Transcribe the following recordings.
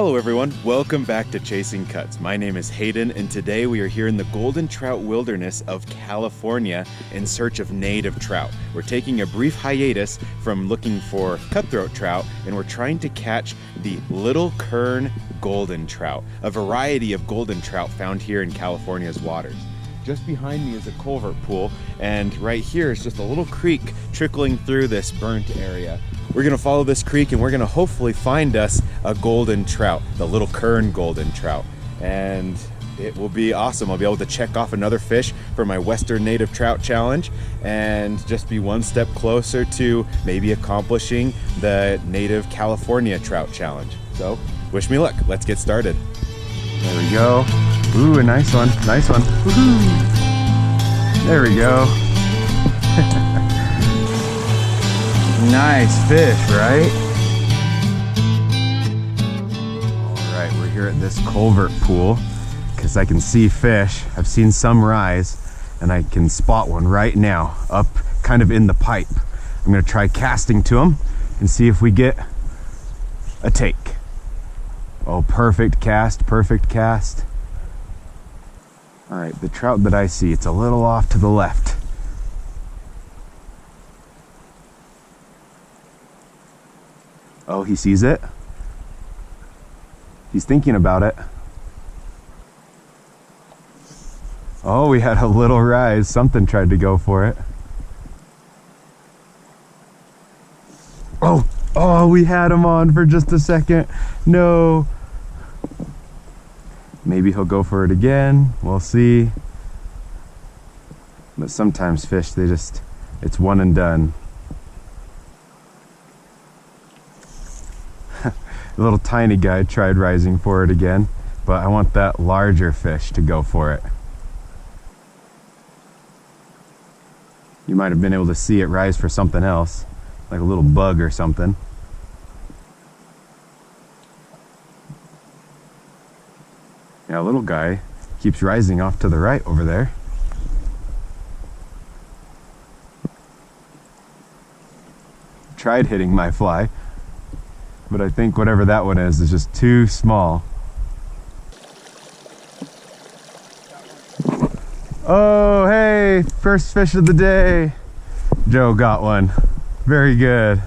Hello everyone, welcome back to Chasing Cuts. My name is Hayden and today we are here in the golden trout wilderness of California in search of native trout. We're taking a brief hiatus from looking for cutthroat trout and we're trying to catch the Little Kern golden trout, a variety of golden trout found here in California's waters. Just behind me is a culvert pool, and right here is just a little creek trickling through this burnt area. We're gonna follow this creek and we're gonna hopefully find us a golden trout, the Little Kern golden trout. And it will be awesome. I'll be able to check off another fish for my Western Native Trout challenge and just be one step closer to maybe accomplishing the Native California Trout challenge. So wish me luck, let's get started. There we go. Ooh, a nice one, nice one. Woohoo! There we go. Nice fish, right? All right, we're here at this culvert pool because I can see fish. I've seen some rise and I can spot one right now up kind of in the pipe. I'm gonna try casting to him and see if we get a take. Oh, perfect cast, perfect cast. All right, the trout that I see, it's a little off to the left. Oh, he sees it. He's thinking about it. Oh, we had a little rise. Something tried to go for it. Oh, we had him on for just a second. No. Maybe he'll go for it again. We'll see. But sometimes fish, it's one and done. The little tiny guy tried rising for it again, but I want that larger fish to go for it. You might have been able to see it rise for something else, like a little bug or something. Yeah, a little guy keeps rising off to the right over there. Tried hitting my fly, but I think whatever that one is just too small. Oh, hey, first fish of the day. Joe got one. Very good.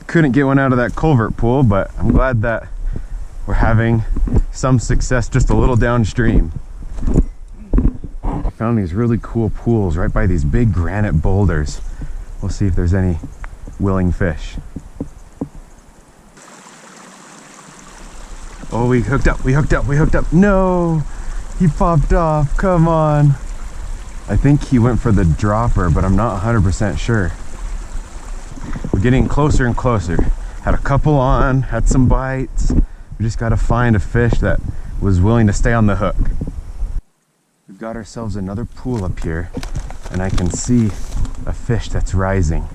Couldn't get one out of that culvert pool, but I'm glad that we're having some success just a little downstream. I found these really cool pools right by these big granite boulders. We'll see if there's any willing fish. Oh, we hooked up. No, he popped off, come on. I think he went for the dropper, but I'm not 100% sure. We're getting closer and closer. Had a couple on, had some bites. We just gotta find a fish that was willing to stay on the hook. We've got ourselves another pool up here, and I can see a fish that's rising.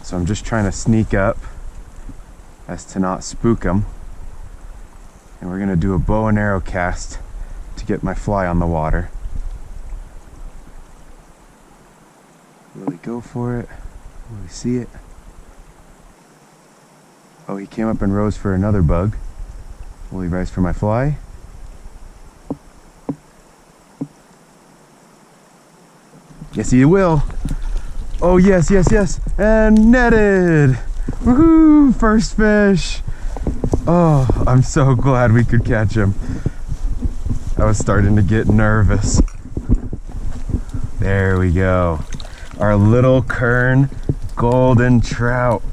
So I'm just trying to sneak up as to not spook him. And we're gonna do a bow and arrow cast to get my fly on the water. Will he go for it? Will we see it? Oh, he came up and rose for another bug. Will he rise for my fly? Yes, he will. Oh, yes, and netted. Woohoo, first fish. Oh, I'm so glad we could catch him. I was starting to get nervous. There we go. Our Little Kern golden trout.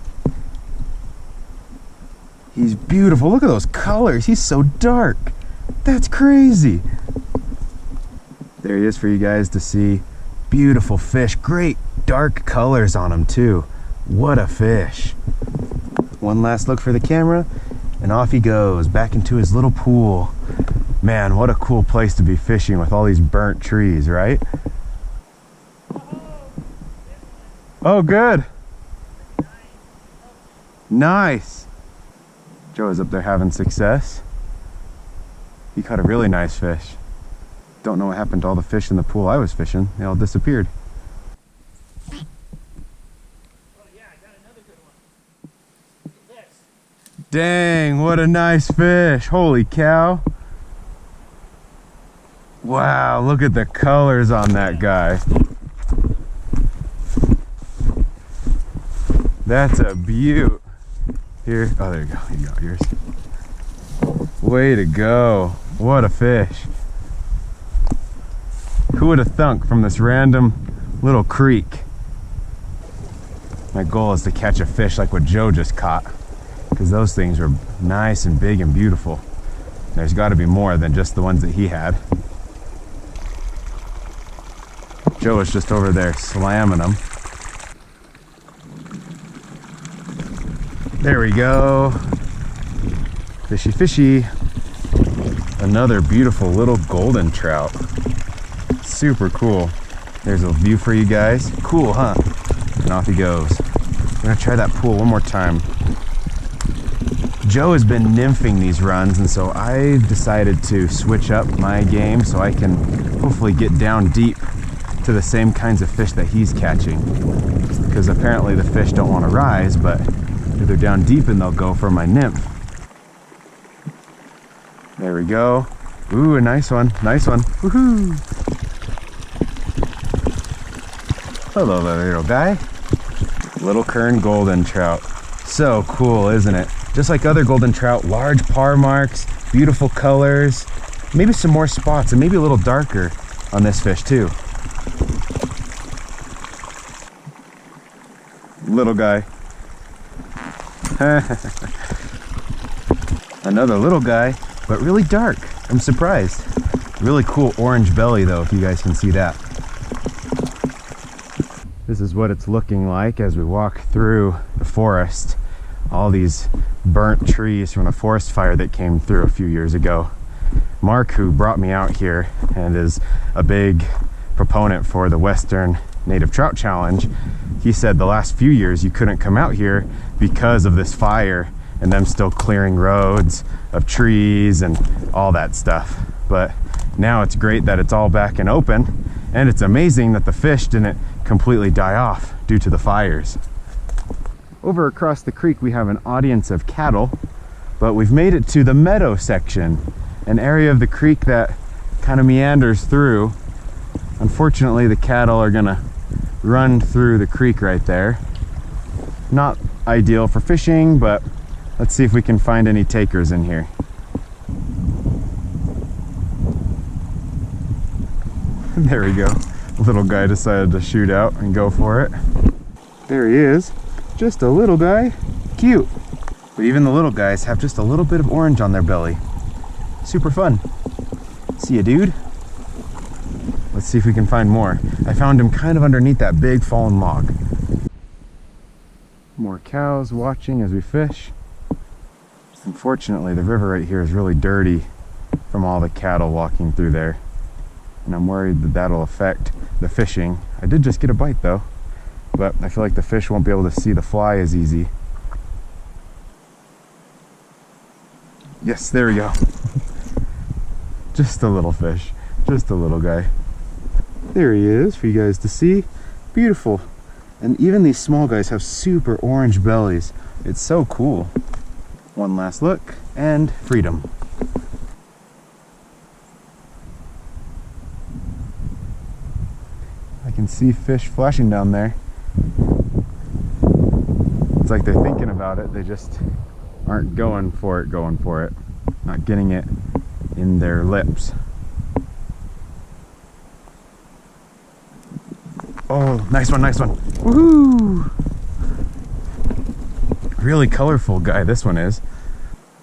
He's beautiful. Look at those colors. He's so dark. That's crazy. There he is for you guys to see. Beautiful fish. Great dark colors on him too. What a fish. One last look for the camera and off he goes back into his little pool. Man, what a cool place to be fishing with all these burnt trees, right? Oh, good. Nice. Joe is up there having success. He caught a really nice fish. Don't know what happened to all the fish in the pool I was fishing. They all disappeared. Dang, what a nice fish. Holy cow. Wow, look at the colors on that guy. That's a beaut. Here, oh, there you go. Here you go, yours. Way to go. What a fish. Who would have thunk from this random little creek? My goal is to catch a fish like what Joe just caught, because those things were nice and big and beautiful. There's got to be more than just the ones that he had. Joe was just over there slamming them. There we go. Fishy, fishy. Another beautiful little golden trout. Super cool. There's a view for you guys. Cool, huh? And off he goes. We're gonna try that pool one more time. Joe has been nymphing these runs, and so I decided to switch up my game so I can hopefully get down deep to the same kinds of fish that he's catching. Because apparently the fish don't want to rise, but if they're down deep and they'll go for my nymph. There we go. Ooh, a nice one. Nice one. Woohoo! Hello there, little guy. Little Kern golden trout. So cool, isn't it? Just like other golden trout, large par marks, beautiful colors, maybe some more spots, and maybe a little darker on this fish too. Little guy. Another little guy, but really dark. I'm surprised. Really cool orange belly though, if you guys can see that. This is what it's looking like as we walk through the forest. All these burnt trees from the forest fire that came through a few years ago. Mark, who brought me out here and is a big proponent for the Western Native Trout Challenge, he said the last few years you couldn't come out here because of this fire and them still clearing roads of trees and all that stuff. But now it's great that it's all back and open, and it's amazing that the fish didn't completely die off due to the fires. Over across the creek we have an audience of cattle, but we've made it to the Meadow section, an area of the creek that kind of meanders through. Unfortunately, the cattle are gonna run through the creek right there. Not ideal for fishing, but let's see if we can find any takers in here. There we go. Little guy decided to shoot out and go for it. There he is. Just a little guy. Cute. But even the little guys have just a little bit of orange on their belly. Super fun. See ya, dude. Let's see if we can find more. I found him kind of underneath that big fallen log. More cows watching as we fish. Unfortunately, the river right here is really dirty from all the cattle walking through there. And I'm worried that that'll affect the fishing. I did just get a bite though, but I feel like the fish won't be able to see the fly as easy. Yes, there we go. Just a little fish, just a little guy. There he is for you guys to see. Beautiful. And even these small guys have super orange bellies. It's so cool. One last look and freedom. I can see fish flashing down there. It's like they're thinking about it. They just aren't going for it. Not getting it in their lips. Oh, nice one, nice one. Woohoo! Really colorful guy this one is.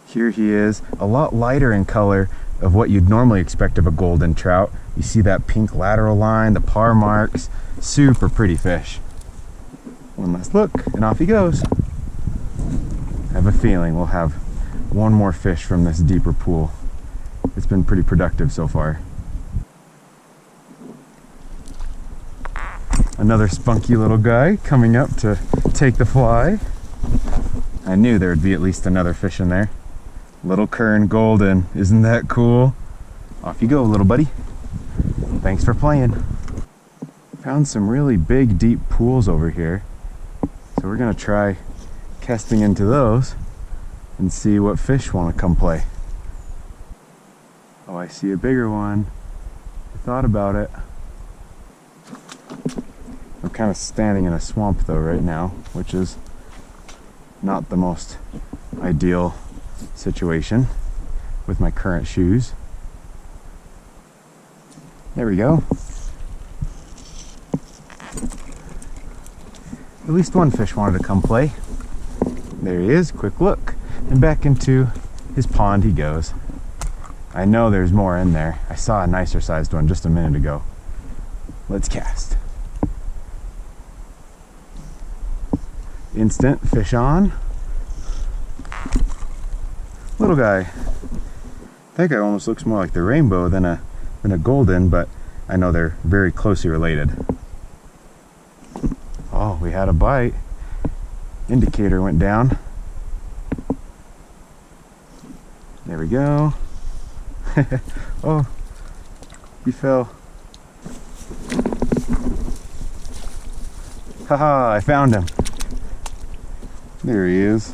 Here he is, a lot lighter in color of what you'd normally expect of a golden trout. You see that pink lateral line, the par marks, super pretty fish. One last look, and off he goes. I have a feeling we'll have one more fish from this deeper pool. It's been pretty productive so far. Another spunky little guy coming up to take the fly. I knew there would be at least another fish in there. Little Kern golden, isn't that cool? Off you go, little buddy. Thanks for playing. Found some really big, deep pools over here. So we're gonna try casting into those and see what fish want to come play. Oh, I see a bigger one. I thought about it. I'm kind of standing in a swamp though right now, which is not the most ideal situation with my current shoes. There we go. At least one fish wanted to come play. There he is, quick look. And back into his pond he goes. I know there's more in there. I saw a nicer sized one just a minute ago. Let's cast. Instant fish on. Little guy. I think it almost looks more like the rainbow than a golden, but I know they're very closely related. Oh, we had a bite. Indicator went down. There we go. Oh, he fell. Haha, I found him. There he is.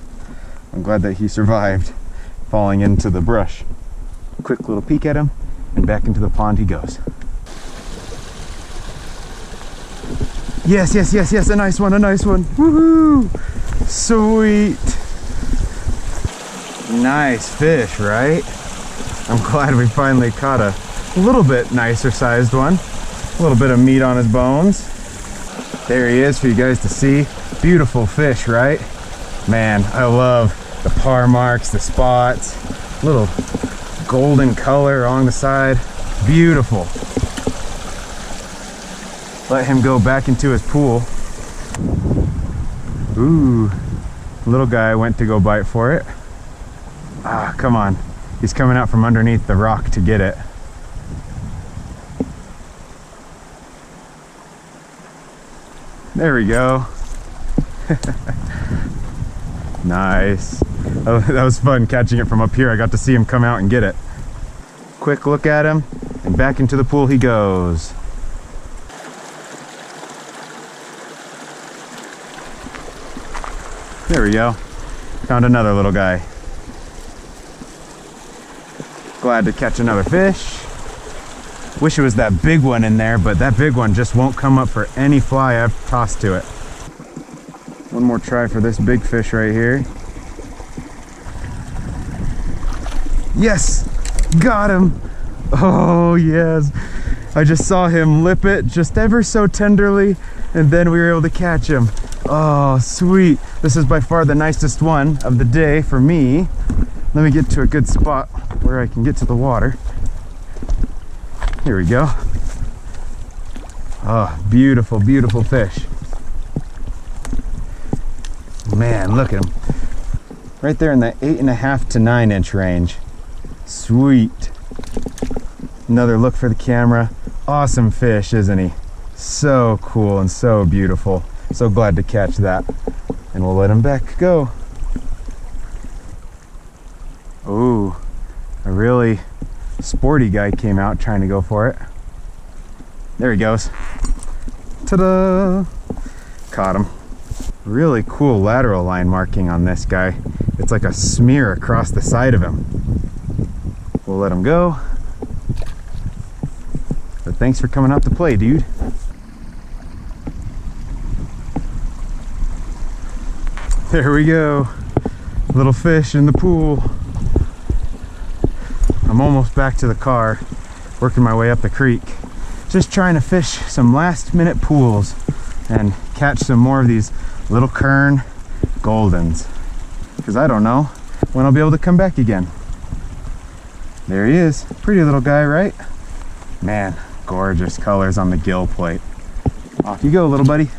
I'm glad that he survived falling into the brush. Quick little peek at him, and back into the pond he goes. Yes, yes, yes, yes, a nice one, a nice one. Woohoo! Sweet. Nice fish, right? I'm glad we finally caught a little bit nicer sized one. A little bit of meat on his bones. There he is for you guys to see. Beautiful fish, right? Man, I love the par marks, the spots, little golden color along the side. Beautiful. Let him go back into his pool. Ooh, little guy went to go bite for it. Ah, come on. He's coming out from underneath the rock to get it. There we go. Nice. Oh, that was fun catching it from up here. I got to see him come out and get it. Quick look at him, and back into the pool he goes. There we go. Found another little guy. Glad to catch another fish. Wish it was that big one in there, but that big one just won't come up for any fly I've tossed to it. One more try for this big fish right here. Yes! Got him! Oh yes! I just saw him lip it just ever so tenderly, and then we were able to catch him. Oh, sweet. This is by far the nicest one of the day for me. Let me get to a good spot where I can get to the water. Here we go. Oh, beautiful, beautiful fish. Man, look at him. Right there in the 8.5 to 9 inch range. Sweet. Another look for the camera. Awesome fish, isn't he? So cool and so beautiful. So glad to catch that. And we'll let him back go. Ooh, a really sporty guy came out trying to go for it. There he goes. Ta-da! Caught him. Really cool lateral line marking on this guy. It's like a smear across the side of him. We'll let him go. But thanks for coming out to play, dude. There we go. Little fish in the pool. I'm almost back to the car, working my way up the creek. Just trying to fish some last minute pools and catch some more of these Little Kern Goldens. Because I don't know when I'll be able to come back again. There he is. Pretty little guy, right? Man, gorgeous colors on the gill plate. Off you go, little buddy.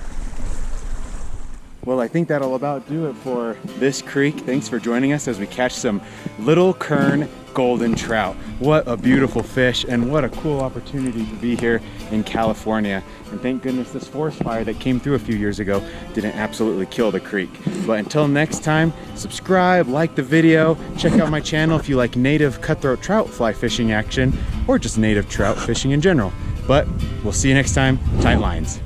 Well, I think that'll about do it for this creek. Thanks for joining us as we catch some Little Kern golden trout. What a beautiful fish, and what a cool opportunity to be here in California. And thank goodness this forest fire that came through a few years ago didn't absolutely kill the creek. But until next time, subscribe, like the video, check out my channel if you like native cutthroat trout fly fishing action, or just native trout fishing in general. But we'll see you next time. Tight lines.